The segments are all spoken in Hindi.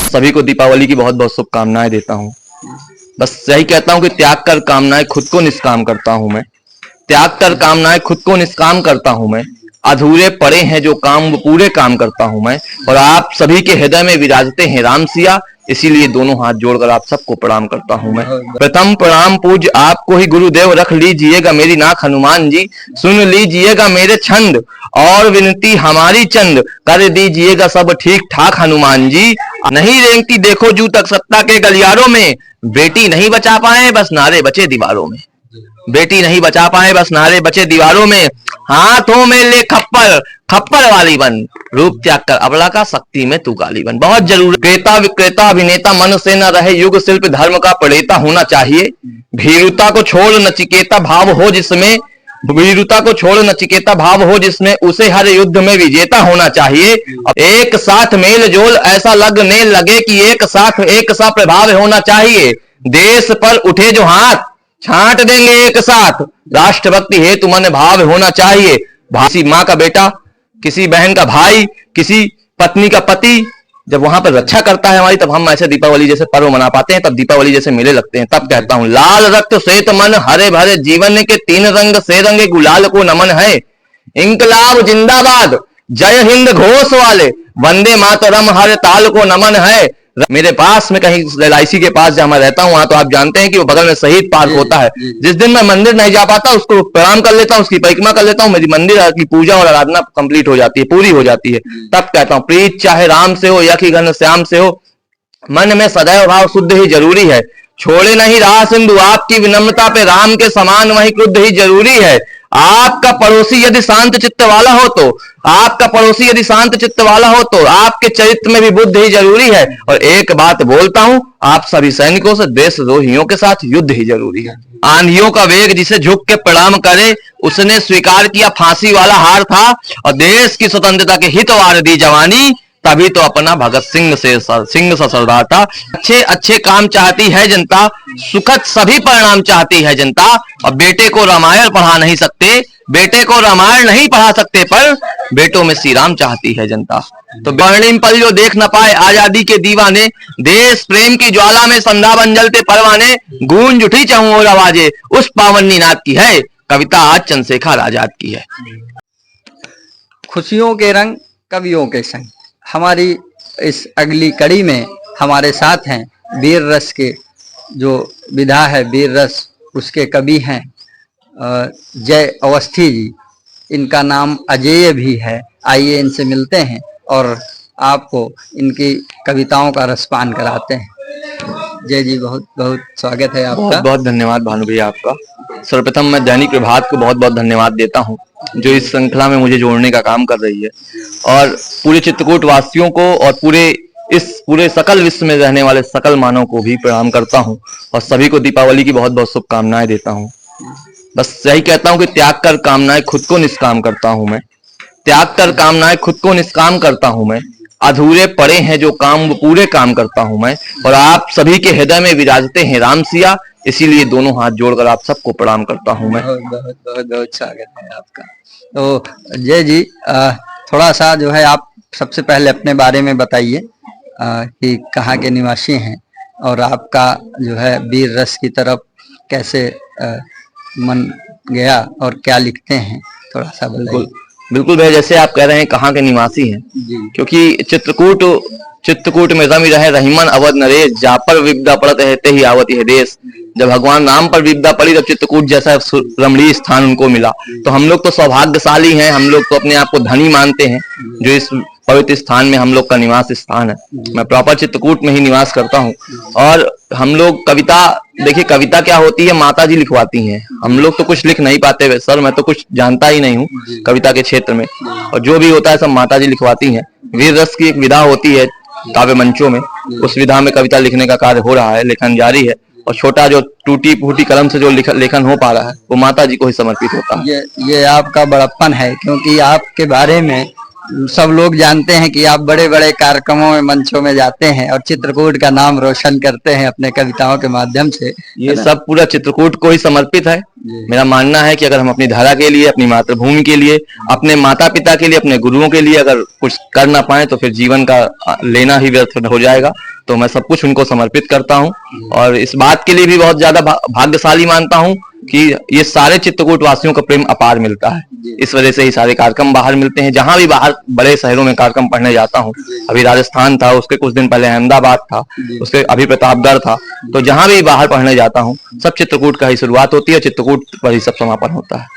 सभी को दीपावली की बहुत बहुत शुभकामनाएं देता हूँ। बस यही कहता हूँ कि त्याग कर कामनाएं खुद को निष्काम करता हूँ मैं। त्याग कर कामनाएं खुद को निष्काम करता हूँ मैं। अधूरे पड़े हैं जो काम वो पूरे काम करता हूँ मैं। और आप सभी के हृदय में विराजते हैं राम सिया, इसीलिए दोनों हाथ जोड़कर आप सबको प्रणाम करता हूँ मैं। प्रथम प्रणाम पूज्य आपको ही गुरुदेव, रख लीजिएगा मेरी नाक हनुमान जी, सुन लीजिएगा मेरे छंद और विनती हमारी चंद, कर दीजिएगा सब ठीक ठाक हनुमान जी। नहीं रेंगती देखो जू तक सत्ता के गलियारों में, बेटी नहीं बचा पाए बस नारे बचे दीवारों में। बेटी नहीं बचा पाए बस नारे बचे दीवारों में, हाथों में ले खप्पर खप्पर वाली बन, रूप त्याग कर अबला का शक्ति में तू काली बन। बहुत जरूर क्रेता विक्रेता अभिनेता मन से न रहे, युग शिल्प धर्म का प्रणेता होना चाहिए। भीरुता को छोड़ नचिकेता भाव हो जिसमें, वीरुता को छोड़ नचिकेता भाव हो जिसमें, उसे हर युद्ध में विजेता होना चाहिए। एक साथ मेल जोल ऐसा लगने लगे कि एक सा प्रभाव होना चाहिए। देश पर उठे जो हाथ छांट देंगे एक साथ, राष्ट्रभक्ति हेतु मन भाव होना चाहिए। किसी माँ का बेटा, किसी बहन का भाई, किसी पत्नी का पति जब वहां पर रक्षा करता है हमारी, तब हम ऐसे दीपावली जैसे पर्व मना पाते हैं, तब दीपावली जैसे मेले लगते हैं। तब कहता हूं लाल रक्त श्वेत मन, हरे भरे जीवन के तीन रंग से रंगे गुलाल को नमन है। इंकलाब जिंदाबाद जय हिंद घोष वाले, वंदे मातरम हर ताल को नमन है। मेरे पास में कहीं LIC के पास जहां मैं रहता हूं, वहां तो आप जानते हैं कि वो बगल में शहीद पार्क होता है। जिस दिन मैं मंदिर नहीं जा पाता, उसको प्रणाम कर लेता हूं, उसकी परिक्रमा कर लेता हूं, मेरी मंदिर की पूजा और आराधना कंप्लीट हो जाती है, पूरी हो जाती है। तब कहता हूं प्रीत चाहे राम से हो या कि घन श्याम से हो, मन में सदैव भाव शुद्ध ही जरूरी है। छोड़े नहीं राह सिंधु आपकी विनम्रता पे, राम के समान वही क्रुद्ध ही जरूरी है। आपका पड़ोसी यदि शांत चित्त वाला हो तो, आपका पड़ोसी यदि शांत चित्त वाला हो तो, आपके चरित्र में भी बुद्ध ही जरूरी है। और एक बात बोलता हूं, आप सभी सैनिकों से, देशद्रोहियों के साथ युद्ध ही जरूरी है। आंधियों का वेग जिसे झुक के प्रणाम करे, उसने स्वीकार किया फांसी वाला हार था, और देश की स्वतंत्रता के हित वार दी जवानी, तभी तो अपना भगत सिंह सा सरदार था। अच्छे अच्छे काम चाहती है जनता, सुखद सभी परिणाम चाहती है जनता। और बेटे को रामायण पढ़ा नहीं सकते, बेटे को रामायण नहीं पढ़ा सकते, पर बेटों में श्री राम चाहती है जनता। तो स्वर्णिम पल जो देख न पाए आजादी के दीवाने, देश प्रेम की ज्वाला में संध्या बन जलते परवाने, गूंज उठी चहुं ओर आवाजे, उस पावन निनाद की है कविता आज चंद्रशेखर आजाद की है। खुशियों के रंग कवियों के संग, हमारी इस अगली कड़ी में हमारे साथ हैं वीर रस के जो विधा है, वीर रस उसके कवि हैं जय अवस्थी जी। इनका नाम अजेय भी है। आइए इनसे मिलते हैं और आपको इनकी कविताओं का रसपान कराते हैं। जय जी, बहुत बहुत स्वागत है आपका। बहुत बहुत धन्यवाद भानु भैया आपका। सर्वप्रथम मैं दैनिक प्रभात को बहुत बहुत धन्यवाद देता हूं, जो इस श्रृंखला में मुझे जोड़ने का काम कर रही है, और पूरे चित्रकूट वासियों को और पूरे सकल विश्व में रहने वाले सकल मानव को भी प्रणाम करता हूं, और सभी को दीपावली की बहुत बहुत शुभकामनाएं देता हूं। बस यही कहता हूं कि त्याग कर कामनाएं खुद को निष्काम करता हूं मैं। त्याग कर कामनाएं खुद को निष्काम करता हूं मैं। अधूरे पड़े हैं जो काम वो पूरे काम करता हूं मैं। और आप सभी के हृदय में विराजते हैं राम सिया, इसीलिए दोनों हाथ जोड़कर आप सबको प्रणाम करता हूं मैं। बहुत बहुत बहुत बहुत स्वागत है आपका। तो जय जी, थोड़ा सा जो है आप सबसे पहले अपने बारे में बताइए कि कहाँ के निवासी हैं, और आपका जो है वीर रस की तरफ कैसे मन गया और क्या लिखते हैं, थोड़ा सा बताइए। बिल्कुल भैया, जैसे आप कह रहे हैं कहाँ के निवासी हैं, क्योंकि चित्रकूट में रमी रहे रहीमन अवध नरेश, जा पर विपदा पड़त रहते ही आवत यह देश। जब भगवान राम पर विपदा पड़ी तब चित्रकूट जैसा रमणीय स्थान उनको मिला। तो हम लोग तो सौभाग्यशाली हैं, हम लोग तो अपने आप को धनी मानते हैं जो इस पवित्र स्थान में हम लोग का निवास स्थान है। मैं प्रॉपर चित्रकूट में ही निवास करता हूँ। और हम लोग कविता, देखिए कविता क्या होती है, माता जी लिखवाती हैं। हम लोग तो कुछ लिख नहीं पाते सर, मैं तो कुछ जानता ही नहीं हूँ कविता के क्षेत्र में, और जो भी होता है सब माता जी लिखवाती हैं। वीर रस की एक विधा होती है काव्य मंचों में, उस विधा में कविता लिखने का कार्य हो रहा है, लेखन जारी है। और छोटा जो टूटी फूटी कलम से जो लेखन हो पा रहा है वो माता जी को ही समर्पित होता है। ये आपका बड़प्पन है, क्योंकि आपके बारे में सब लोग जानते हैं कि आप बड़े बड़े कार्यक्रमों में, मंचों में जाते हैं और चित्रकूट का नाम रोशन करते हैं अपने कविताओं के माध्यम से। ये सब पूरा चित्रकूट को ही समर्पित है। मेरा मानना है कि अगर हम अपनी धारा के लिए, अपनी मातृभूमि के लिए, अपने माता पिता के लिए, अपने गुरुओं के लिए अगर कुछ कर ना पाए तो फिर जीवन का लेना ही व्यर्थ हो जाएगा। तो मैं सब कुछ उनको समर्पित करता हूँ और इस बात के लिए भी बहुत ज्यादा भाग्यशाली मानता हूँ कि ये सारे चित्रकूट वासियों का प्रेम अपार मिलता है। इस वजह से ही सारे कार्यक्रम बाहर मिलते हैं। जहां भी बाहर बड़े शहरों में कार्यक्रम पढ़ने जाता हूँ, अभी राजस्थान था, उसके कुछ दिन पहले अहमदाबाद था, उसके अभी प्रतापगढ़ था, तो जहां भी बाहर पढ़ने जाता हूँ सब चित्रकूट का ही शुरुआत होती है, चित्रकूट पर ही सब समापन होता है।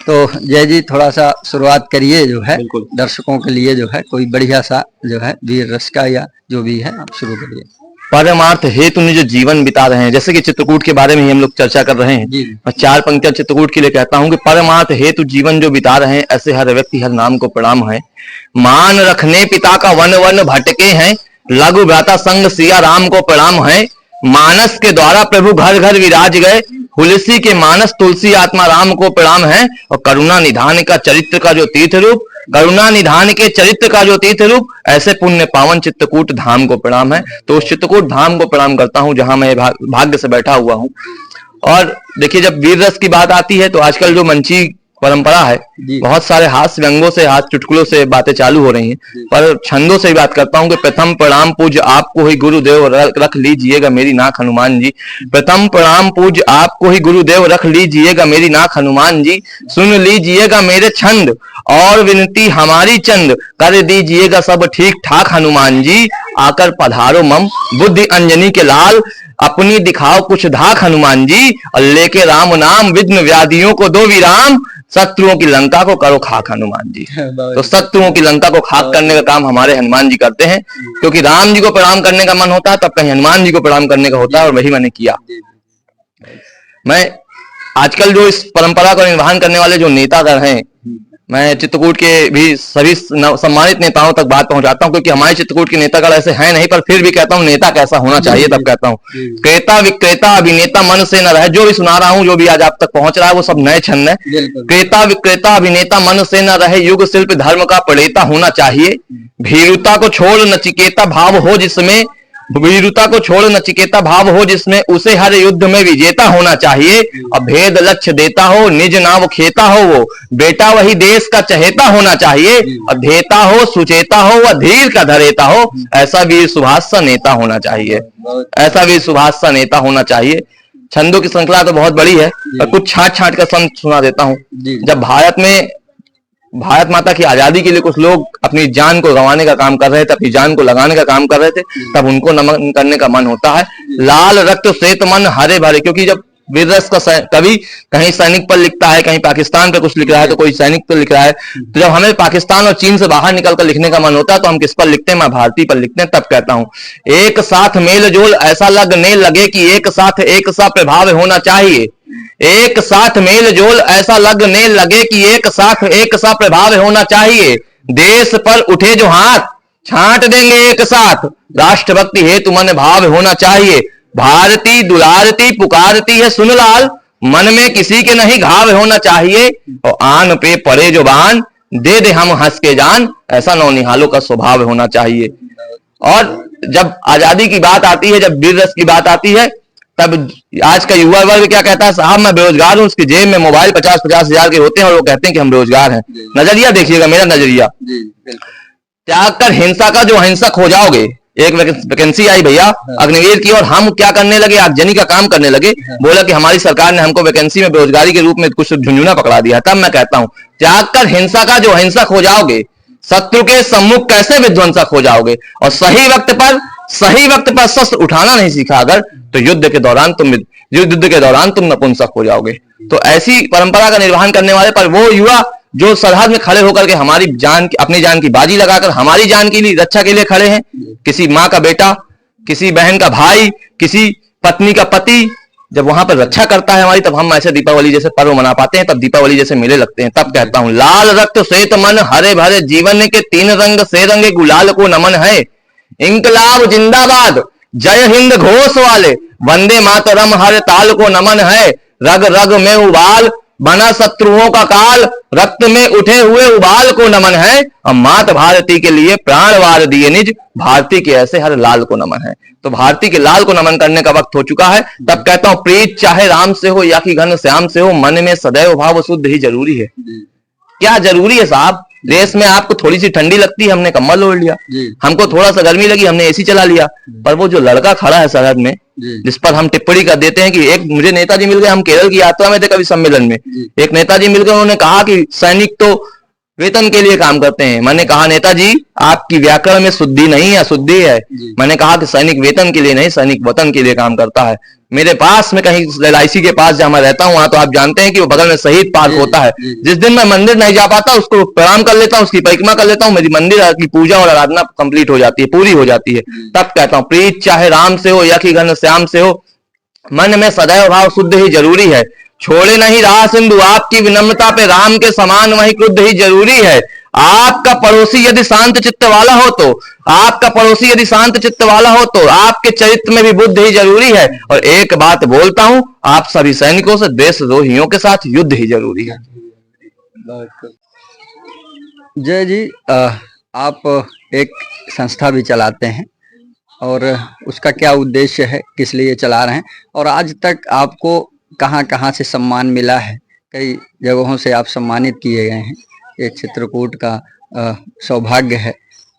तो जय जी थोड़ा सा शुरुआत करिए जो है दर्शकों के लिए, जो है कोई बढ़िया सा जो है वीर रस का या जो भी है आप शुरू करिए। परमार्थ हेतु जो जीवन बिता रहे हैं, जैसे कि चित्रकूट के बारे में ही हम लोग चर्चा कर रहे हैं, मैं 4 पंक्तियां चित्रकूट के लिए कहता हूं कि परमार्थ हेतु जीवन जो बिता रहे हैं, ऐसे हर व्यक्ति हर नाम को प्रणाम है। मान रखने पिता का वन वन भटके हैं, लघु भ्राता संग सिया राम को प्रणाम है। मानस के द्वारा प्रभु घर घर विराज गए, हुलसी के मानस तुलसी आत्मा राम को प्रणाम है। और करुणा निधान का चरित्र का जो तीर्थ रूप, करुणा निधान के चरित्र का जो तीर्थ रूप, ऐसे पुण्य पावन चित्रकूट धाम को प्रणाम है। तो उस चित्रकूट धाम को प्रणाम करता हूं जहां मैं भाग्य से बैठा हुआ हूं। और देखिए, जब वीर रस की बात आती है तो आजकल जो मंची परंपरा है, बहुत सारे हास्य व्यंगों से, हाथ चुटकुलों से बातें चालू हो रही हैं, पर छंदों से ही बात करता हूं कि प्रथम प्रणाम पूज्य आपको ही गुरुदेव रख लीजिएगा मेरी नाक हनुमान जी। प्रथम प्रणाम पूज्य आपको ही गुरुदेव रख लीजिएगा मेरी नाक हनुमान जी। सुन लीजिएगा मेरे छंद और विनती हमारी चंद, कर दीजिएगा सब ठीक ठाक हनुमान जी। आकर पधारो मम बुद्धि अंजनी के लाल, अपनी दिखाओ कुछ धाक हनुमान जी। और लेके राम नाम विघ्न व्याधियों को दो विराम, शत्रुओं की लंका को करो खाक हनुमान जी। तो शत्रुओं की लंका को खाक करने का काम हमारे हनुमान जी करते हैं, क्योंकि राम जी को प्रणाम करने का मन होता है तब कहीं हनुमान जी को प्रणाम करने का होता है, और वही मैंने किया। मैं आजकल जो इस परंपरा को निर्वहन करने वाले जो नेतागण हैं, मैं चित्रकूट के भी सभी सम्मानित नेताओं तक बात पहुंचाता हूं, क्योंकि हमारे चित्रकूट के नेतागण ऐसे हैं नहीं, पर फिर भी कहता हूं नेता कैसा होना चाहिए। तब कहता हूं क्रेता विक्रेता अभिनेता मन से न रहे, जो भी सुना रहा हूं, जो भी आज आप तक पहुंच रहा है, वो सब नए छंद है। क्रेता विक्रेता अभिनेता मन से न रहे, युग शिल्प धर्म का प्रणेता होना चाहिए। भीरुता को छोड़ नचिकेता भाव हो जिसमें, वीरता को छोड़ नचिकेता भाव हो जिसमें, उसे हर युद्ध में विजेता होना चाहिए। अभेद लक्ष्य देता हो, निज नाव खेता हो, वो बेटा वही देश का चहेता होना चाहिए। अधेता हो, सुचेता हो, व धीर का धरेता हो, ऐसा वीर सुभाष सा नेता होना चाहिए। ऐसा वीर सुभाष सा नेता होना चाहिए। छंदों की श्रृंखला तो बहुत बड़ी है, पर कुछ छाट छाट का संत सुना देता हूं। जब भारत माता की आजादी के लिए कुछ लोग अपनी जान को गंवाने का काम कर रहे थे, अपनी जान को लगाने का काम कर रहे थे, तब उनको नमन करने का मन होता है। लाल रक्त श्वेत मन हरे भरे, क्योंकि जब वीर रस का कवि कहीं सैनिक पर लिखता है, कहीं पाकिस्तान पर कुछ लिख रहा है, तो कोई सैनिक पर लिख रहा है, तो जब हमें पाकिस्तान और चीन से बाहर निकलकर लिखने का मन होता है तो हम किस पर लिखते हैं? मैं भारती पर लिखते हैं। तब कहता हूं एक साथ मेल जोल ऐसा लगने लगे कि एक साथ एक सा प्रभाव होना चाहिए। एक साथ मेल जोल ऐसा लगने लगे कि एक साथ एक सा प्रभाव होना चाहिए। देश पर उठे जो हाथ छांट देंगे एक साथ, राष्ट्रभक्ति हेतु मन भाव होना चाहिए। भारती दुलारती पुकारती है सुन लाल, मन में किसी के नहीं घाव होना चाहिए। और आन पे पड़े जो बाण दे दे हम हंस के जान, ऐसा नौनिहालों का स्वभाव होना चाहिए। और जब आजादी की बात आती है, जब वीर रस की बात आती है, तब आज का युवा वर्ग क्या कहता है? साहब मैं बेरोजगार हूं, उसकी जेब में मोबाइल 50-50 हजार के होते हैं और वो कहते हैं कि हम बेरोजगार हैं। नजरिया देखिएगा, मेरा नजरिया। त्याग कर हिंसा का जो अहिंसक हो जाओगे। एक वैकेंसी आई भैया अग्निवीर की, और हम क्या करने लगे? आगजनी का काम करने लगे। बोला कि हमारी सरकार ने हमको वैकेंसी में बेरोजगारी के रूप में कुछ झुंझुना पकड़ा दिया। तब मैं कहता हूं त्याग कर हिंसा का जो अहिंसक हो जाओगे, शत्रु के सम्मुख कैसे विध्वंसक हो जाओगे? और सही वक्त पर शस्त्र उठाना नहीं सीखा अगर, तो युद्ध के दौरान तुम नपुंसक हो जाओगे। तो ऐसी परंपरा का निर्वहन करने वाले पर वो युवा जो सरहद में खड़े होकर के हमारी जान, अपनी जान की बाजी लगाकर हमारी जान की रक्षा के लिए खड़े हैं। किसी माँ का बेटा, किसी बहन का भाई, किसी पत्नी का पति जब वहां पर रक्षा करता है हमारी, तब हम ऐसे दीपावली जैसे पर्व मना पाते हैं, तब दीपावली जैसे मेले लगते हैं। तब कहता हूं लाल रक्त श्वेत मन हरे भरे जीवन के तीन रंग से रंगे गुलाल को नमन है। इंकलाब जिंदाबाद जय हिंद घोष वाले, वंदे मातरम हर ताल को नमन है। रग रग में उबाल बना शत्रुओं का काल, रक्त में उठे हुए उबाल को नमन है। और मात भारती के लिए प्राण वार दिए निज, भारती के ऐसे हर लाल को नमन है। तो भारती के लाल को नमन करने का वक्त हो चुका है। तब कहता हूं प्रीत चाहे राम से हो या कि घन श्याम से हो, मन में सदैव भाव शुद्ध ही जरूरी है। क्या जरूरी है साहब? देश में आपको थोड़ी सी ठंडी लगती है, हमने कंबल ओढ़ लिया, जी हमको थोड़ा सा गर्मी लगी, हमने एसी चला लिया। पर वो जो लड़का खड़ा है सरहद में, जी जिस पर हम टिप्पणी कर देते हैं कि एक मुझे नेताजी मिल गए, हम केरल की यात्रा में थे कवि सम्मेलन में, जी एक नेताजी मिल गए, उन्होंने कहा कि सैनिक तो वेतन के लिए काम करते हैं। मैंने कहा नेताजी आपकी व्याकरण में शुद्धि नहीं है, अशुद्धि है। जी मैंने कहा कि सैनिक वेतन के लिए नहीं, सैनिक वतन के लिए काम करता है। मेरे पास में कहीं LIC के पास जहां मैं रहता हूं, वहां तो आप जानते हैं कि वो बगल में शहीद पार्क जी होता है। जी जिस दिन मैं मंदिर नहीं जा पाता, उसको प्रणाम कर लेता हूं, उसकी परिक्रमा कर लेता हूं, मेरी मंदिर की पूजा और आराधना कंप्लीट हो जाती है, पूरी हो जाती है। जी तब कहता हूं प्रीत चाहे राम से हो या कि घन श्याम से हो, मन में सदैव भाव शुद्ध ही जरूरी है। छोड़े नहीं रहा सिंधु आपकी विनम्रता पे, राम के समान वही क्रुद्ध ही जरूरी है। आपका पड़ोसी यदि शांत चित्त वाला हो तो, आपका पड़ोसी यदि शांत चित्त वाला हो तो आपके चरित्र में भी बुद्ध ही जरूरी है। और एक बात बोलता हूं, आप सभी सैनिकों से, देशद्रोहियों के साथ युद्ध ही जरूरी है। जय जी, आप एक संस्था भी चलाते हैं और उसका क्या उद्देश्य है, किस लिए चला रहे हैं, और आज तक आपको कहाँ कहाँ से सम्मान मिला है? कई जगहों से आप सम्मानित किए गए हैं, ये चित्रकूट का सौभाग्य है,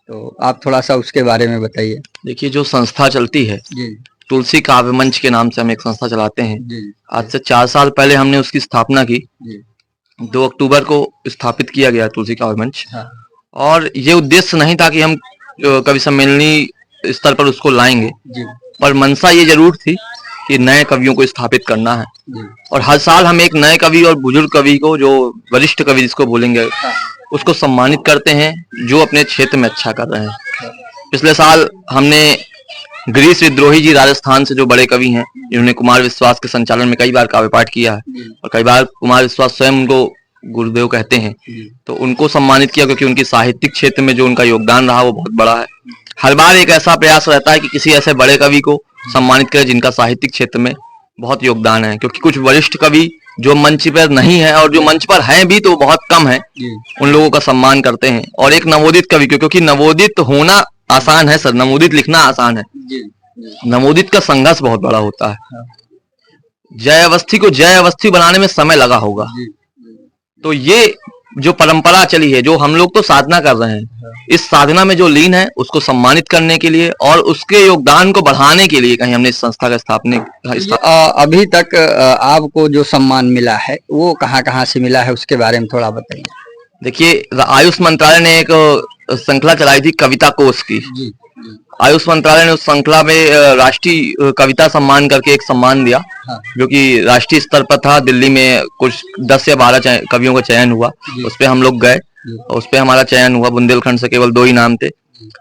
तो आप थोड़ा सा उसके बारे में बताइए। देखिए जो संस्था चलती है, जी तुलसी काव्य मंच के नाम से हम एक संस्था चलाते हैं। जी आज से 4 साल पहले हमने उसकी स्थापना की, जी 2 अक्टूबर को स्थापित किया गया तुलसी काव्य मंच। हाँ और ये उद्देश्य नहीं था कि हम कवि सम्मेलनी स्तर पर उसको लाएंगे, जी पर मंशा ये जरूर थी कि नए कवियों को स्थापित करना है। जी और हर साल हम एक नए कवि और बुजुर्ग कवि को, जो वरिष्ठ कवि जिसको बोलेंगे, हाँ उसको सम्मानित करते हैं जो अपने क्षेत्र में अच्छा कर रहे हैं। पिछले साल हमने गिरीश विद्रोही जी राजस्थान से, जो बड़े कवि हैं, जिन्होंने कुमार विश्वास के संचालन में कई बार काव्य पाठ किया है, जी और कई बार कुमार विश्वास स्वयं उनको गुरुदेव कहते हैं, जी तो उनको सम्मानित किया क्योंकि उनकी साहित्यिक क्षेत्र में जो उनका योगदान रहा वो बहुत बड़ा है। हर बार एक ऐसा प्रयास रहता है कि किसी ऐसे बड़े कवि को सम्मानित करें जिनका साहित्यिक क्षेत्र में बहुत योगदान है, क्योंकि कुछ वरिष्ठ कवि जो मंच पर नहीं है और जो मंच पर हैं भी तो बहुत कम है, जी उन लोगों का सम्मान करते हैं। और एक नवोदित कवि को, क्योंकि नवोदित होना आसान है सर, नवोदित लिखना आसान है, जी नवोदित का संघर्ष बहुत बड़ा होता है। हाँ, जय अवस्थी को जय अवस्थी बनाने में समय लगा होगा। जी तो ये जो परंपरा चली है, जो हम लोग तो साधना कर रहे हैं, इस साधना में जो लीन है उसको सम्मानित करने के लिए और उसके योगदान को बढ़ाने के लिए कहीं हमने इस संस्था का अभी तक आपको जो सम्मान मिला है वो कहाँ कहाँ से मिला है, उसके बारे में थोड़ा बताइए। देखिए आयुष मंत्रालय ने एक श्रृंखला चलाई थी कविता कोष की। जी आयुष मंत्रालय ने उस श्रृंखला में राष्ट्रीय कविता सम्मान करके एक सम्मान दिया, हाँ, जो कि राष्ट्रीय स्तर पर था। दिल्ली में कुछ 10 या 12 कवियों का चयन हुआ, उस पे हम लोग गए, उस पे हमारा चयन हुआ। बुंदेलखंड से केवल 2 ही नाम थे,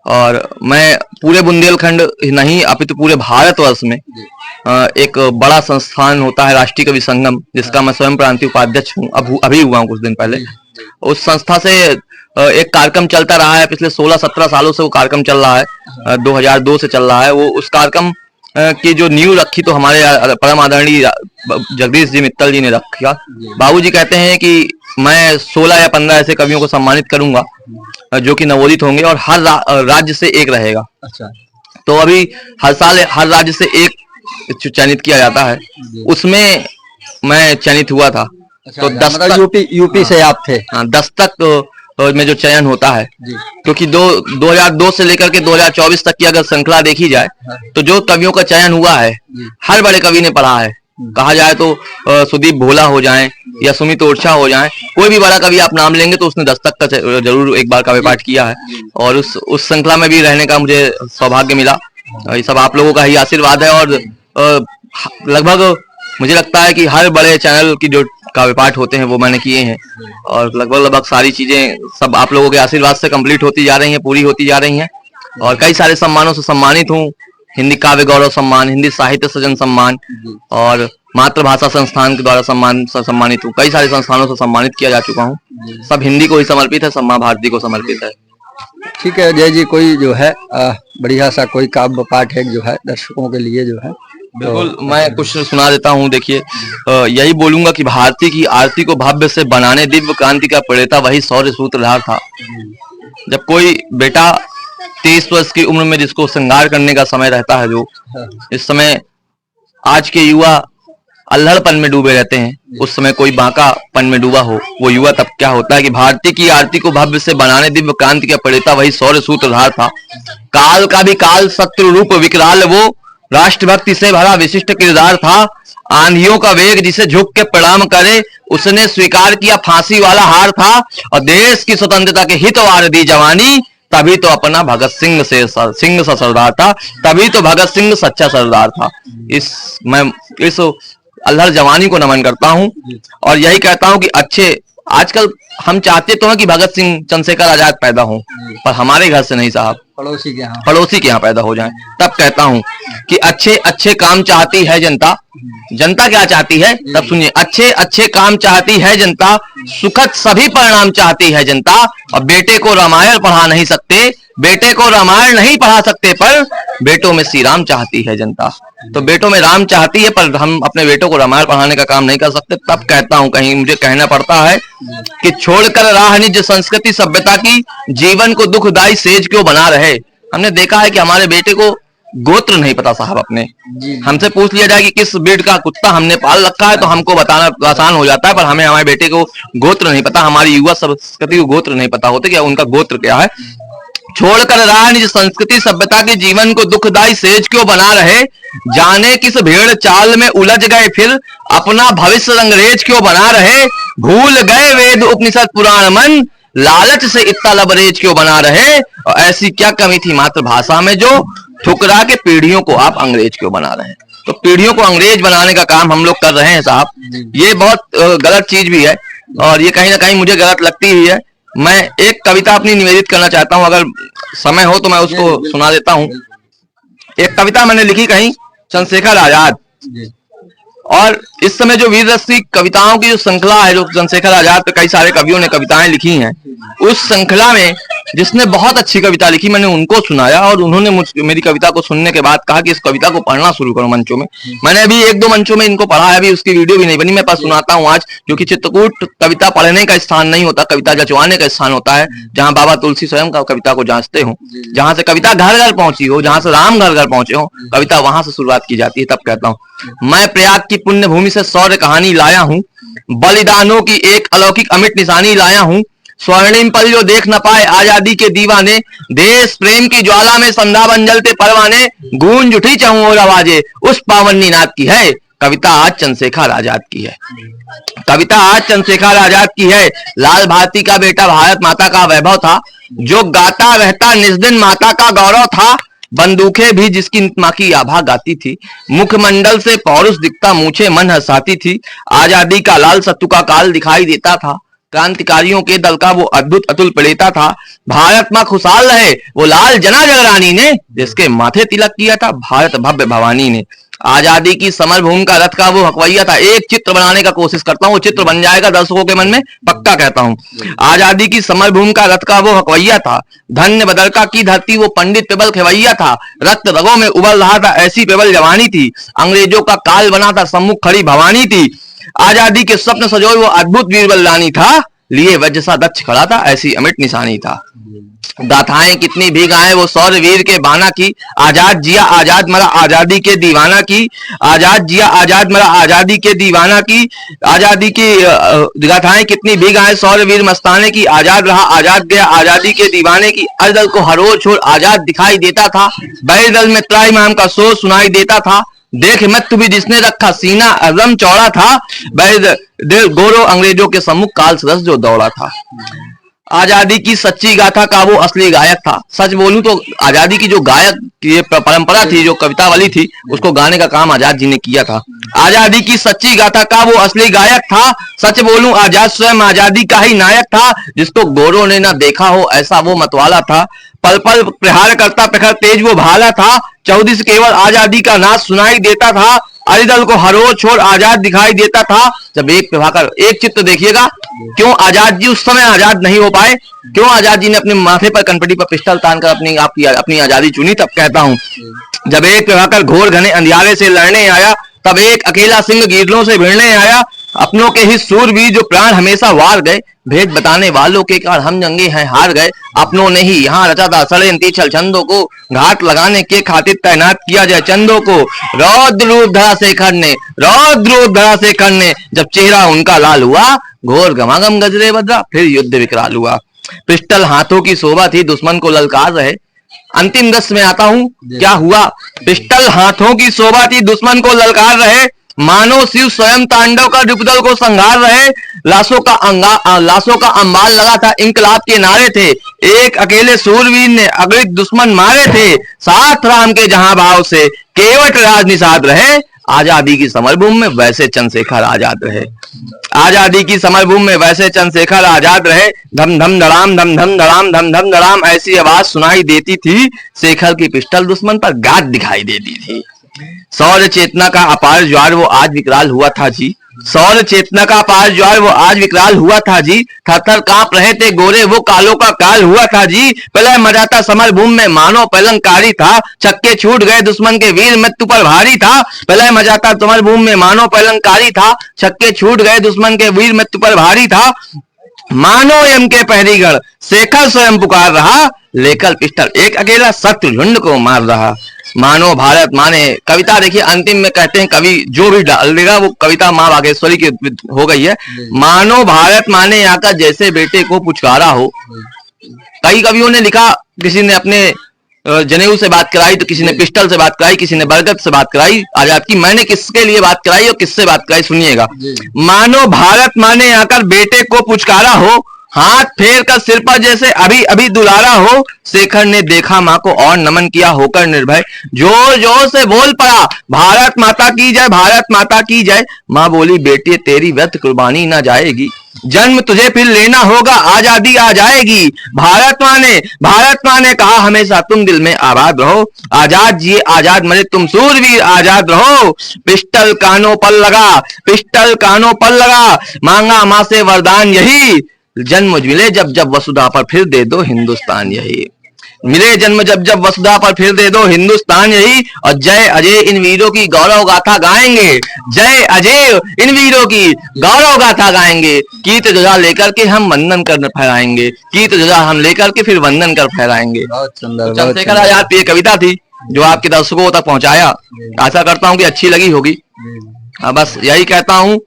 और मैं पूरे बुंदेलखंड नहीं अपितु पूरे भारतवर्ष में एक बड़ा संस्थान होता है राष्ट्रीय कवि संगम, जिसका मैं स्वयं प्रांतीय उपाध्यक्ष हूँ, अभी हुआ हूँ कुछ दिन पहले। उस संस्था से एक कार्यक्रम चलता रहा है, पिछले 16-17 सालों से वो कार्यक्रम चल रहा है, 2002 से चल रहा है वो। उस कार्यक्रम की जो नींव रखी तो हमारे परम आदरणीय जगदीश जी मित्तल जी ने रखा। बाबूजी कहते हैं कि मैं 16 या 15 ऐसे कवियों को सम्मानित करूंगा जो कि नवोदित होंगे, और हर राज्य से एक रहेगा। अच्छा, तो अभी हर साल हर राज्य से एक चयनित किया जाता है, उसमें मैं चयनित हुआ था। अच्छा, तो 10 मतलब यूपी से आप थे? हाँ, 10 तक में जो चयन होता है, क्योंकि 2002 से लेकर के 2024 तक की अगर श्रृंखला देखी जाए तो जो कवियों का चयन हुआ है हर बड़े कवि ने पढ़ा है। कहा जाए तो सुदीप भोला हो जाएं या सुमित ओरछा हो जाएं, कोई भी बड़ा कवि आप नाम लेंगे तो उसने 10 तक का जरूर एक बार काव्य पाठ किया है, और उस श्रृंखला में भी रहने का मुझे सौभाग्य मिला। ये सब आप लोगों का ही आशीर्वाद है, और लगभग मुझे लगता है कि हर बड़े चैनल की जो काव्य पाठ होते हैं वो मैंने किए हैं, और लगभग सारी चीजें सब आप लोगों के आशीर्वाद से कंप्लीट होती जा रही हैं, पूरी होती जा रही हैं। और कई सारे सम्मानों से सम्मानित हूँ, हिंदी काव्य गौरव सम्मान, हिंदी साहित्य सृजन सम्मान, और मातृभाषा संस्थान के द्वारा सम्मानित हूँ। कई सारे संस्थानों से सम्मानित किया जा चुका हूँ, सब हिंदी को ही समर्पित है, सब माँ भारती को समर्पित है। ठीक है जय जी, कोई जो है बढ़िया सा कोई काव्य पाठ है जो है दर्शकों के लिए जो है, बिल्कुल मैं कुछ सुना देता हूँ। देखिए यही बोलूंगा कि भारती की आरती को भव्य से बनाने दिव्य क्रांति का प्रेरणा वही शौर्य सूत्रधार था। जब कोई बेटा 23 वर्ष की उम्र में जिसको श्रृंगार करने का समय रहता है, जो इस समय आज के युवा अल्हड़पन में डूबे रहते हैं, उस समय कोई बांकापन में डूबा हो, वो युवा तब क्या होता है कि भारती की आरती को भव्य से बनाने दिव्य क्रांति का प्रणेता वही शौर्य सूत्रधार था। काल का भी काल शत्रु रूप विकराल वो, राष्ट्रभक्ति से भरा विशिष्ट किरदार था। आंधियों का वेग जिसे झुक के प्रणाम करे, उसने स्वीकार किया फांसी वाला हार था। और देश की स्वतंत्रता के हित वार दी जवानी, तभी तो अपना भगत सिंह सा सरदार था, तभी तो भगत सिंह सच्चा सरदार था। मैं इस अल्हड़ जवानी को नमन करता हूं और यही कहता हूं कि अच्छे, आजकल हम चाहते तो हैं कि भगत सिंह चंद्रशेखर आजाद पैदा हों, पर हमारे घर से नहीं साहब, पड़ोसी के यहाँ पैदा हो जाएं। तब कहता हूं कि अच्छे अच्छे काम चाहती है जनता। जनता क्या चाहती है? तब सुनिए, अच्छे अच्छे काम चाहती है जनता, सुखद सभी परिणाम चाहती है जनता। और बेटे को रामायण पढ़ा नहीं सकते, बेटे को रामायण नहीं पढ़ा सकते, पर बेटों में श्री राम चाहती है जनता। तो बेटों में राम चाहती है, पर हम अपने बेटों को रामायण पढ़ाने का काम नहीं कर सकते। तब कहता हूं, कहीं मुझे कहना पड़ता है कि छोड़कर राह निज संस्कृति सभ्यता की, जीवन को दुखदाई सेज क्यों बना रहे। हमने देखा है कि हमारे बेटे को गोत्र नहीं पता साहब अपने। हमसे पूछ लिया जाए कि किस ब्रीड का कुत्ता हमने पाल रखा है, तो हमको बताना आसान हो जाता है, पर हमें हमारे बेटे को गोत्र नहीं पता, हमारी युवा संस्कृति को गोत्र नहीं पता होते कि उनका गोत्र क्या है। छोड़कर राह निज संस्कृति सभ्यता के, जीवन को दुखदाई सेज क्यों बना रहे। जाने किस भेड़ चाल में उलझ गए फिर, अपना भविष्य रंगरेज क्यों बना रहे। भूल गए वेद उपनिषद पुराण मन, लालच से इतना लबरेज क्यों बना रहे। और ऐसी क्या कमी थी मातृभाषा में जो, ठुकरा के पीढ़ियों को आप अंग्रेज क्यों बना रहे हैं। तो पीढ़ियों को अंग्रेज बनाने का काम हम लोग कर रहे हैं साहब। ये बहुत गलत चीज भी है और ये कहीं ना कहीं मुझे गलत लगती ही है। मैं एक कविता अपनी निवेदित करना चाहता हूं, अगर समय हो तो मैं उसको सुना देता हूं। एक कविता मैंने लिखी कहीं, चंद्रशेखर आजाद। और इस समय जो वीर रस की कविताओं की जो श्रृंखला है, जो चंद्रशेखर आजाद पे कई सारे कवियों ने कविताएं लिखी हैं, उस श्रृंखला में जिसने बहुत अच्छी कविता लिखी, मैंने उनको सुनाया और उन्होंने मेरी कविता को सुनने के बाद कहा कि इस कविता को पढ़ना शुरू करो मंचों में। मैंने अभी 1-2 मंचों में इनको पढ़ा है, अभी उसकी वीडियो भी नहीं बनी, मैं पास सुनाता हूँ आज। क्योंकि चित्रकूट कविता पढ़ने का स्थान नहीं होता, कविता जचवाने का स्थान होता है, जहाँ बाबा तुलसी स्वयं का कविता को जांचते हो, जहां से कविता घर घर पहुंची हो, जहां से राम घर घर पहुंचे हो, कविता वहां से शुरुआत की जाती है। तब कहता हूँ, मैं प्रयाग की पुण्य भूमि से शौर्य कहानी लाया हूँ, बलिदानों की एक अलौकिक अमिट निशानी लाया हूँ। स्वर्णिम पल जो देख न पाए आजादी के दीवाने, देश प्रेम की ज्वाला में संध्या बन जलते परवाने, गूंज उठी चहुं ओर आवाजे उस पावन निनाद की है। कविता आज चंद्रशेखर आजाद की है, कविता आज चंद्रशेखर आजाद की है। लाल भारती का बेटा भारत माता का वैभव था, जो गाता रहता निस्दिन माता का गौरव था। बंदूकें भी जिसकी मां की आभा गाती थी, मुखमंडल से पौरुष दिखता मूछे मन हंसाती थी। आजादी का लाल सत्तू का काल दिखाई देता था, क्रांतिकारियों के दल का वो अद्भुत अतुल प्रेता था। भारत मां खुशहाल रहे वो लाल जना जगरानी ने, जिसके माथे तिलक किया था भारत भव्य भवानी ने। आजादी की समर भूमि का रथ का वो हकवैया था। एक चित्र बनाने का कोशिश करता हूँ, वो चित्र बन जाएगा दर्शकों के मन में, पक्का कहता हूँ। आजादी की समर भूमि का रथ का वो हकवैया था, धन्य बदरका की धरती वो पंडित प्रबल खेवैया था। रक्त रगों में उबल रहा था ऐसी प्रबल जवानी थी, अंग्रेजों का काल बना था सम्मुख खड़ी भवानी थी। आजादी के स्वप्न सजोए वो अद्भुत वीर बलिदानी था, लिए वज्र सा दक्ष खड़ा था ऐसी अमिट निशानी था। गाथाएं कितनी भी गाएं वो शौर्य वीर के बाना की, आजाद जिया आजाद मरा आजादी के दीवाना की। आजाद जिया आजाद मरा आजादी के दीवाना की, आजादी की गाथाएं कितनी भी गाएं शौर्य वीर मस्ताने की। आजाद रहा आजाद गया आजादी के दीवाने की, अजदल को हर रोज छोड़ आजाद दिखाई देता था। बैरदल में त्राई इमाम का शोर सुनाई देता था, देख मत भी जिसने रखा सीना अजम चौड़ा था। गोरो अंग्रेजों के सम्मुख काल सदस्य जो दौड़ा था। आजादी की सच्ची गाथा का वो असली गायक था। सच बोलूं तो आजादी की जो गायक ये परंपरा थी, जो कविता वाली थी, उसको गाने का काम आजाद जी ने किया था। आजादी की सच्ची गाथा का वो असली गायक था। सच बोलूं आजाद स्वयं आजादी का ही नायक था, जिसको गोरों ने ना देखा हो ऐसा वो मतवाला था। पल पल प्रहार करता प्रखर तेज वो भाला था, चौधरी से केवल आजादी का नाच सुनाई देता था। अरिदल को हर रोज छोड़ आजाद दिखाई देता था। जब एक प्रभाकर, एक चित्र देखिएगा, क्यों आजाद जी उस समय आजाद नहीं हो पाए, क्यों आजाद जी ने अपने माथे पर कनपटी पर पिस्टल तानकर अपनी आजादी चुनी। तब कहता हूं, जब एक प्रभाकर घोर घने अंधियारे से लड़ने आया, तब एक अकेला सिंह गिरलों से भिड़ने आया। अपनों के ही सूरवीर जो प्राण हमेशा वार गए, भेद बताने वालों के कारण हम जंगे हैं हार गए। अपनों ने ही यहाँ रचा था षड्यंत्र छल छंदों को, घाट लगाने के खातिर तैनात किया जाए चंदों को। रौद्र रूप धरा शेखर ने, रौद्र रूप धरा शेखर ने, जब चेहरा उनका लाल हुआ, घोर गमागम गजरे बदरा, फिर युद्ध विकराल हुआ। पिस्टल हाथों की शोभा थी, दुश्मन को ललकार रहे। अंतिम दृश्य में आता हूं, क्या हुआ? पिस्टल हाथों की शोभा थी, दुश्मन को ललकार रहे। मानो शिव स्वयं तांडव का विपदल को संहार रहे। लाशों का अंबार लगा था, इंकलाब के नारे थे। एक अकेले सूरवीर ने अगणित दुश्मन मारे थे। साथ राम के जहां भाव से केवट राज निषाद रहे। आजादी की समरभूमि में वैसे चंद्रशेखर आजाद रहे। आजादी की समरभूमि में वैसे चंद्रशेखर आजाद रहे। धम धम धड़ाम, धम धम धड़ाम, धम धम धड़ाम, ऐसी आवाज सुनाई देती थी। शेखर की पिस्टल दुश्मन पर गाद दिखाई देती थी। सौर्य चेतना का अपार ज्वार वो आज विकराल हुआ था जी। सौर्य चेतना का अपार ज्वार वो आज विकराल हुआ था जी। थर थर कांप रहे थे गोरे, वो कालों का काल हुआ था जी। प्रलय मचाता समरभूमि में मानो पलंकारी था। छक्के छूट गए दुश्मन के, वीर मृत्यु पर भारी था। प्रलय मचाता समरभूमि में मानो पलंकारी था। छक्के छूट गए दुश्मन के, वीर मृत्यु पर भारी था। मानो यम के पहरीगढ़ शेखर स्वयं पुकार रहा, लेकर पिस्टल एक अकेला शत्रु झुंड को मार रहा। मानो भारत माने, कविता देखिए अंतिम में कहते हैं कवि जो भी डाल देगा वो कविता माँ बागेश्वरी की हो गई है। मानो भारत माने आकर जैसे बेटे को पुचकारा हो। कई कवियों ने लिखा, किसी ने अपने जनेऊ से बात कराई, तो किसी ने पिस्टल से बात कराई, किसी ने बरगद से बात कराई आजाद की। मैंने किसके लिए बात कराई और किससे बात कराई सुनिएगा। मानो भारत माने आकर बेटे को पुचकारा हो, हाथ फेर कर सिर पर जैसे अभी अभी दुलारा हो। शेखर ने देखा माँ को और नमन किया होकर निर्भय, जोर जोर से बोल पड़ा, भारत माता की जय, भारत माता की जय। माँ बोली, बेटी तेरी व्यर्थ कुर्बानी ना जाएगी, जन्म तुझे फिर लेना होगा, आजादी आ जाएगी। भारत माँ ने कहा, हमेशा तुम दिल में आबाद रहो, आजाद जिए आजाद मरे तुम सूरवीर, आजाद रहो। पिस्टल कानों पर लगा, पिस्टल कानों पर लगा, मांगा माँ से वरदान यही, जन्म मिले जब जब वसुधा पर फिर दे दो हिंदुस्तान यही। मिले जन्म जब जब वसुधा पर फिर दे दो हिंदुस्तान यही। और जय अजय इन वीरों की गौरव गाथा गाएंगे, जय अजय इन वीरों की गौरव गाथा गाएंगे। कीर्त ध्वजा लेकर के हम वंदन कर फहराएंगे, कीर्त ध्वजा हम लेकर के फिर वंदन कर फहराएंगे। बहुत सुंदर। चंद्रशेखर आजाद की कविता थी जो आपके दर्शकों तक पहुंचाया। आशा करता हूं कि अच्छी लगी होगी। बस यही कहता हूं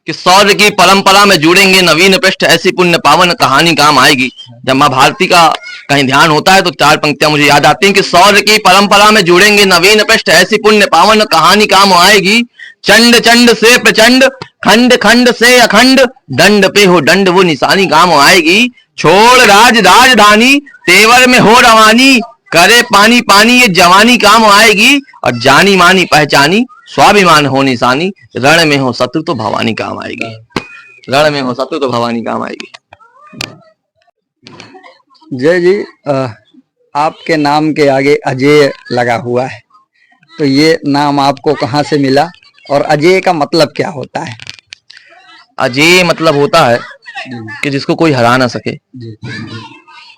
कि शौर्य की परंपरा में जुड़ेंगे नवीन पृष्ठ, ऐसी पुण्य पावन कहानी काम आएगी। जब माँ भारती का कहीं ध्यान होता है तो चार पंक्तियां मुझे याद आती हैं कि शौर्य की परंपरा में जुड़ेंगे नवीन पृष्ठ, ऐसी पुण्य पावन कहानी काम आएगी। चंड चंड से प्रचंड, खंड खंड से अखंड, दंड पे हो दंड वो निशानी काम आएगी। छोड़ राजधानी, तेवर में हो रवानी, करे पानी पानी ये जवानी काम आएगी। और जानी मानी पहचानी, स्वाभिमान हो निशानी, रण में हो शत्रु तो भवानी काम आएगी, रण में हो शत्रु तो भवानी काम आएगी। जय जी, आपके नाम के आगे अजय लगा हुआ है, तो ये नाम आपको कहाँ से मिला और अजय का मतलब क्या होता है? अजय मतलब होता है कि जिसको कोई हरा ना सके।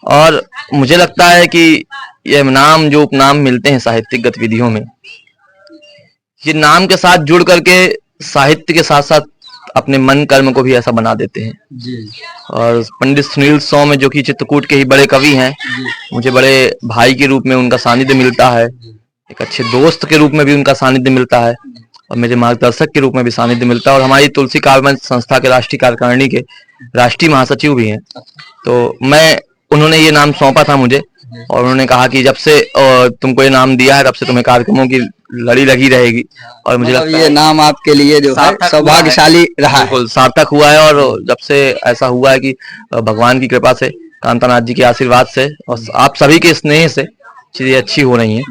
और मुझे लगता है कि ये नाम जो उपनाम मिलते हैं साहित्यिक गतिविधियों में, ये नाम के साथ जुड़ करके साहित्य के साथ साथ अपने मन कर्म को भी ऐसा बना देते हैं जी। और पंडित सुनील सोम जो कि चित्रकूट के ही बड़े कवि हैं, मुझे बड़े भाई के रूप में उनका सानिध्य मिलता है, एक अच्छे दोस्त के रूप में भी उनका सानिध्य मिलता है और मेरे मार्गदर्शक के रूप में भी सानिध्य मिलता है। और हमारी तुलसी काव्य मंच संस्था के राष्ट्रीय कार्यकारिणी के राष्ट्रीय महासचिव भी हैं। तो उन्होंने ये नाम सौंपा था मुझे और उन्होंने कहा कि जब से तुमको ये नाम दिया है तब से तुम्हें कार्यक्रमों की लड़ी लगी रहेगी। और मुझे लगता है ये नाम आपके लिए जो है सौभाग्यशाली रहा है, बिल्कुल सार्थक हुआ है। और जब से ऐसा हुआ है कि भगवान की कृपा से, कांतानाथ जी के आशीर्वाद से और आप सभी के स्नेह से चीजें अच्छी हो रही हैं।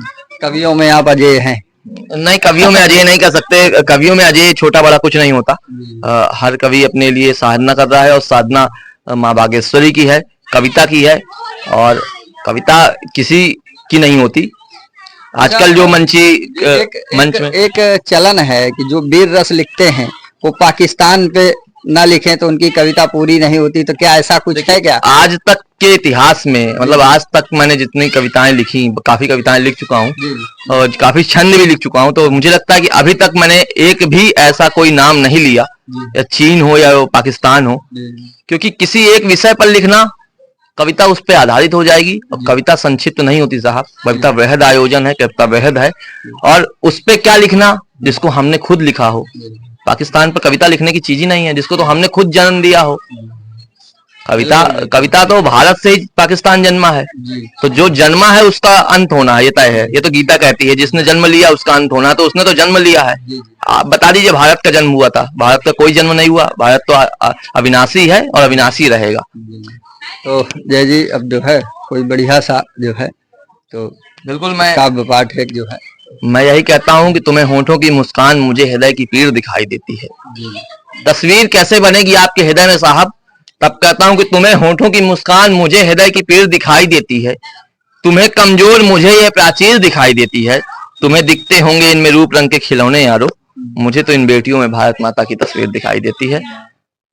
कवियों में आप अजय हैं? नहीं, कवियों में अजय नहीं कर सकते। कवियों में अजय छोटा बड़ा कुछ नहीं होता। हर कवि अपने लिए साधना कर रहा है और साधना माँ बागेश्वरी की है, कविता की है। और कविता किसी की नहीं होती। आजकल जो मंच में एक चलन है कि जो वीर रस लिखते हैं वो पाकिस्तान पे ना लिखें तो उनकी कविता पूरी नहीं होती, तो क्या ऐसा कुछ है क्या? आज तक के इतिहास में, मतलब आज तक मैंने जितनी कविताएं लिखी, काफी कविताएं लिख चुका हूँ और काफी छंद भी लिख चुका हूँ, तो मुझे लगता है कि अभी तक मैंने एक भी ऐसा कोई नाम नहीं लिया या चीन हो या पाकिस्तान हो, क्योंकि किसी एक विषय पर लिखना कविता उस पर आधारित हो जाएगी, और कविता संक्षिप्त नहीं होती साहब, कविता वृहद आयोजन है, कविता वृहद है, और उस पे क्या लिखना जिसको हमने खुद लिखा हो। पाकिस्तान पर कविता लिखने की चीज ही नहीं है, जिसको तो हमने खुद जन्म दिया हो। कविता तो भारत से ही पाकिस्तान जन्मा है, तो जो जन्मा है उसका अंत होना है, ये तय है। ये तो गीता कहती है जिसने जन्म लिया उसका अंत होना, तो उसने तो जन्म लिया है। आप बता दीजिए भारत का जन्म हुआ था? भारत का कोई जन्म नहीं हुआ। भारत तो अविनाशी है और अविनाशी रहेगा। तो जय जी, अब जो है कोई बढ़िया सा जो है तो बिल्कुल मैं काव्य पाठ है जो है, मैं यही कहता हूँ कि तुम्हें होठों की मुस्कान मुझे हृदय की पीड़ दिखाई देती है। तस्वीर कैसे बनेगी आपके हृदय में साहब? तब कहता हूँ कि तुम्हें होठों की मुस्कान मुझे हृदय की पीड़ दिखाई देती है। तुम्हें कमजोर मुझे यह प्राचीर दिखाई देती है। तुम्हें दिखते होंगे इनमें रूप रंग के खिलौने यारो, मुझे तो इन बेटियों में भारत माता की तस्वीर दिखाई देती है।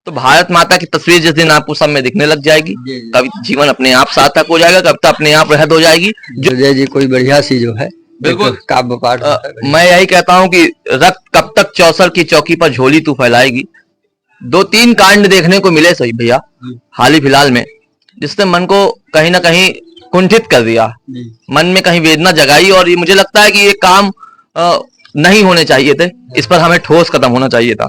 तो भारत माता की तस्वीर जिस दिन आपको सब में दिखने लग जाएगी, कवि जीवन अपने आप सार्थक हो जाएगा, कविता अपने आप वृहद हो जाएगी। जो जय जी कोई बढ़िया सी जो है बिल्कुल काव्य पाठ मैं यही कहता हूँ कि रक्त कब तक चौसर की चौकी पर झोली तू फैलाएगी। 2-3 कांड देखने को मिले सही भैया हाल ही फिलहाल में, जिसने मन को कहीं ना कहीं कुंठित कर दिया, मन में कहीं वेदना जगाई, और ये मुझे लगता है कि ये काम नहीं होने चाहिए थे। इस पर हमें ठोस कदम होना चाहिए था।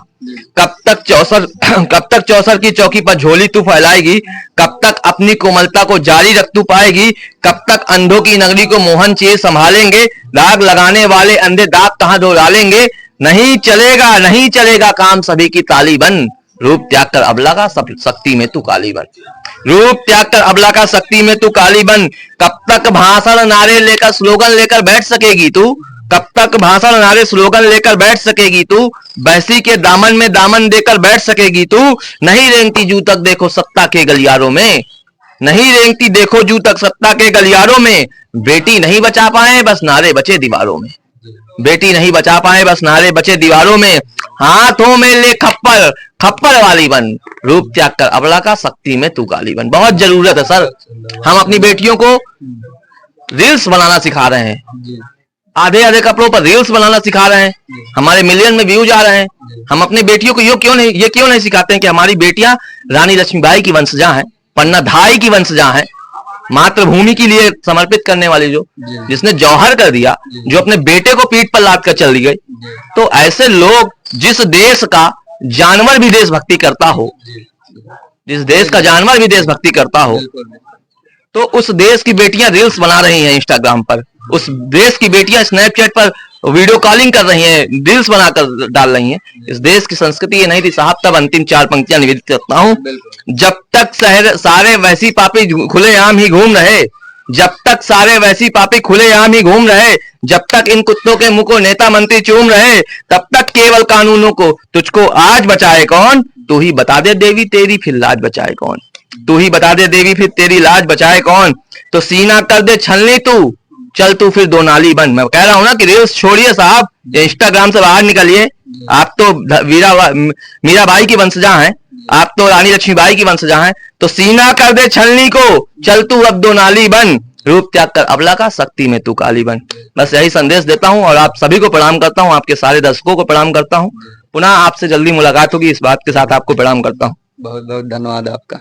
कब तक चौसर की चौकी पर झोली तू फैलाएगी, कब तक अपनी कोमलता को जारी रख तू पाएगी, कब तक अंधों की नगरी को मोहन चीर संभालेंगे, दाग लगाने वाले अंधे दाग कहां दो डालेंगे। नहीं चलेगा काम सभी की ताली बन, रूप त्याग कर अबला का शक्ति में तू काली बन। रूप त्याग कर अबला का शक्ति में तू काली बन। कब तक भाषण नारे लेकर स्लोगन लेकर बैठ सकेगी तू, कब तक भाषण नारे स्लोगन लेकर बैठ सकेगी तू, बहसी के दामन में दामन देकर बैठ सकेगी तू। नहीं रेंगती जू तक देखो सत्ता के गलियारों में, नहीं रेंगती देखो जू तक सत्ता के गलियारों में। बेटी नहीं बचा पाए बस नारे बचे दीवारों में, बेटी नहीं बचा पाए बस नारे बचे दीवारों में। हाथों में ले खप्पर वाली बन, रूप त्याग कर अबला का शक्ति में तू काली बन। बहुत जरूरत है सर, हम अपनी बेटियों को रील्स बनाना सिखा रहे हैं, आधे कपड़ों पर रील्स बनाना सिखा रहे हैं, हमारे मिलियन में व्यूज आ रहे हैं। हम अपनी बेटियों को ये क्यों नहीं सिखाते हैं कि हमारी बेटियां रानी लक्ष्मीबाई की वंशजा हैं, पन्ना धाई की वंशजा हैं, मातृभूमि के लिए समर्पित करने वाली, जो जिसने जौहर कर दिया, जो अपने बेटे को पीठ पर लाद कर चली गई। तो ऐसे लोग, जिस देश का जानवर भी देशभक्ति करता हो, जिस देश का जानवर भी देशभक्ति करता हो, तो उस देश की बेटियां रील्स बना रही हैं इंस्टाग्राम पर, उस देश की बेटियां स्नैपचैट पर वीडियो कॉलिंग कर रही हैं, रील्स बनाकर डाल रही हैं। इस देश की संस्कृति ये नहीं थी साहब। तब अंतिम 4 पंक्तियां निवेदित करता हूं। जब तक सारे वैसी पापी खुलेआम ही घूम रहे, जब तक सारे वैसी पापी खुलेआम ही घूम रहे, जब तक इन कुत्तों के मुंह को नेता मंत्री चूम रहे, तब तक केवल कानूनों को तुझको आज बचाए कौन। तू ही बता दे देवी तेरी फिर लाज बचाए कौन, तू ही बता दे देवी फिर तेरी लाज बचाए कौन। तो सीना कर दे छलनी तू, चल तू फिर दो नाली बन। मैं कह रहा हूं ना कि रील्स छोड़िए साहब, इंस्टाग्राम से बाहर निकलिए। आप तो मीराबाई की वंशजा हैं, आप तो रानी लक्ष्मीबाई की वंशजा हैं। तो सीना कर दे छलनी को, चल तू अब दो नाली बन, रूप त्याग कर अबला का शक्ति में तू काली बन। बस यही संदेश देता हूं और आप सभी को प्रणाम करता हूं, आपके सारे दर्शकों को प्रणाम करता हूं। पुनः आपसे जल्दी मुलाकात होगी, इस बात के साथ आपको प्रणाम करता हूं। बहुत बहुत धन्यवाद आपका।